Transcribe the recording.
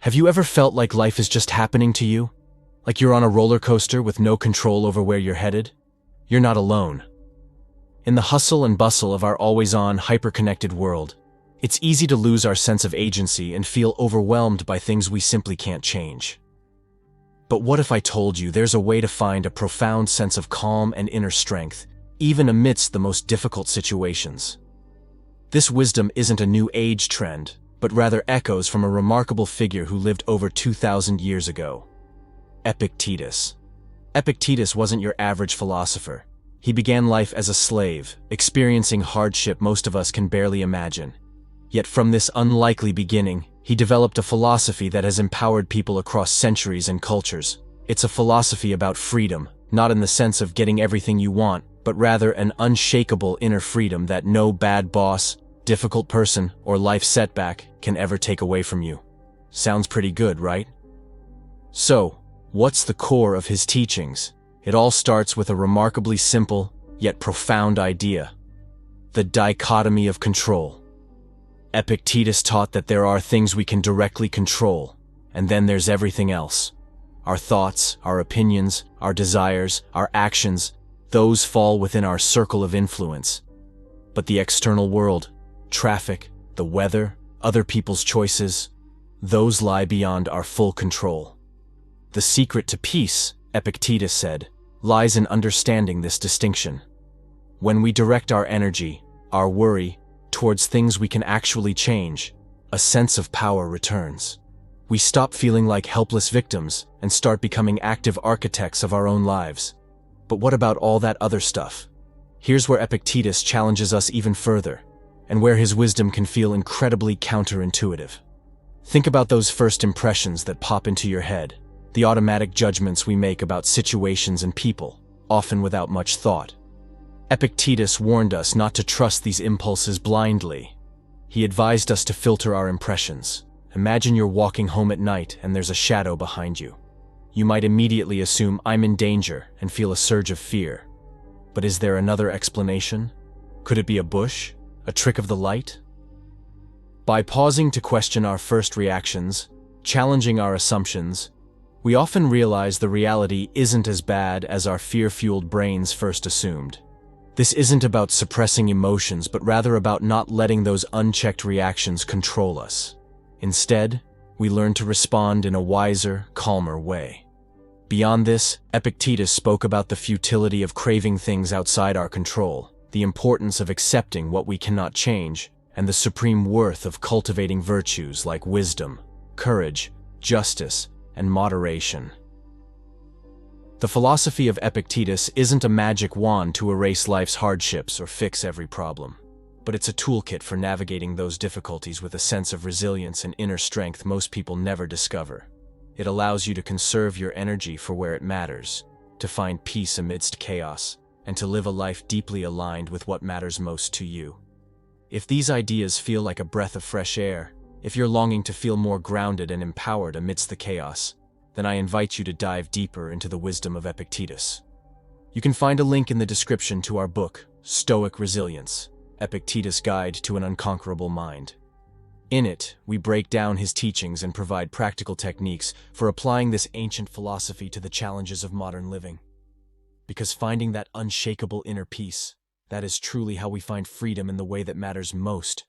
Have you ever felt like life is just happening to you? Like you're on a roller coaster with no control over where you're headed? You're not alone. In the hustle and bustle of our always-on, hyper-connected world, it's easy to lose our sense of agency and feel overwhelmed by things we simply can't change. But what if I told you there's a way to find a profound sense of calm and inner strength, even amidst the most difficult situations? This wisdom isn't a new age trend, but rather echoes from a remarkable figure who lived over 2,000 years ago. Epictetus. Epictetus wasn't your average philosopher. He began life as a slave, experiencing hardship most of us can barely imagine. Yet from this unlikely beginning, he developed a philosophy that has empowered people across centuries and cultures. It's a philosophy about freedom, not in the sense of getting everything you want, but rather an unshakable inner freedom that no bad boss, difficult person, or life setback can ever take away from you. Sounds pretty good, right? So, what's the core of his teachings? It all starts with a remarkably simple, yet profound idea: the dichotomy of control. Epictetus taught that there are things we can directly control, and then there's everything else. Our thoughts, our opinions, our desires, our actions, those fall within our circle of influence. But the external world, traffic, the weather, other people's choices, those lie beyond our full control. The secret to peace, Epictetus said, lies in understanding this distinction. When we direct our energy, our worry, towards things we can actually change, a sense of power returns. We stop feeling like helpless victims and start becoming active architects of our own lives. But what about all that other stuff? Here's where Epictetus challenges us even further, and where his wisdom can feel incredibly counterintuitive. Think about those first impressions that pop into your head, the automatic judgments we make about situations and people, often without much thought. Epictetus warned us not to trust these impulses blindly. He advised us to filter our impressions. Imagine you're walking home at night and there's a shadow behind you. You might immediately assume I'm in danger and feel a surge of fear. But is there another explanation? Could it be a bush? A trick of the light? By pausing to question our first reactions, challenging our assumptions, we often realize the reality isn't as bad as our fear-fueled brains first assumed. This isn't about suppressing emotions, but rather about not letting those unchecked reactions control us. Instead, we learn to respond in a wiser, calmer way. Beyond this, Epictetus spoke about the futility of craving things outside our control, the importance of accepting what we cannot change, and the supreme worth of cultivating virtues like wisdom, courage, justice, and moderation. The philosophy of Epictetus isn't a magic wand to erase life's hardships or fix every problem, but it's a toolkit for navigating those difficulties with a sense of resilience and inner strength most people never discover. It allows you to conserve your energy for where it matters, to find peace amidst chaos, and to live a life deeply aligned with what matters most to you. If these ideas feel like a breath of fresh air, if you're longing to feel more grounded and empowered amidst the chaos, then I invite you to dive deeper into the wisdom of Epictetus. You can find a link in the description to our book, Stoic Resilience: Epictetus' Guide to an Unconquerable Mind. In it, we break down his teachings and provide practical techniques for applying this ancient philosophy to the challenges of modern living. Because finding that unshakable inner peace, that is truly how we find freedom in the way that matters most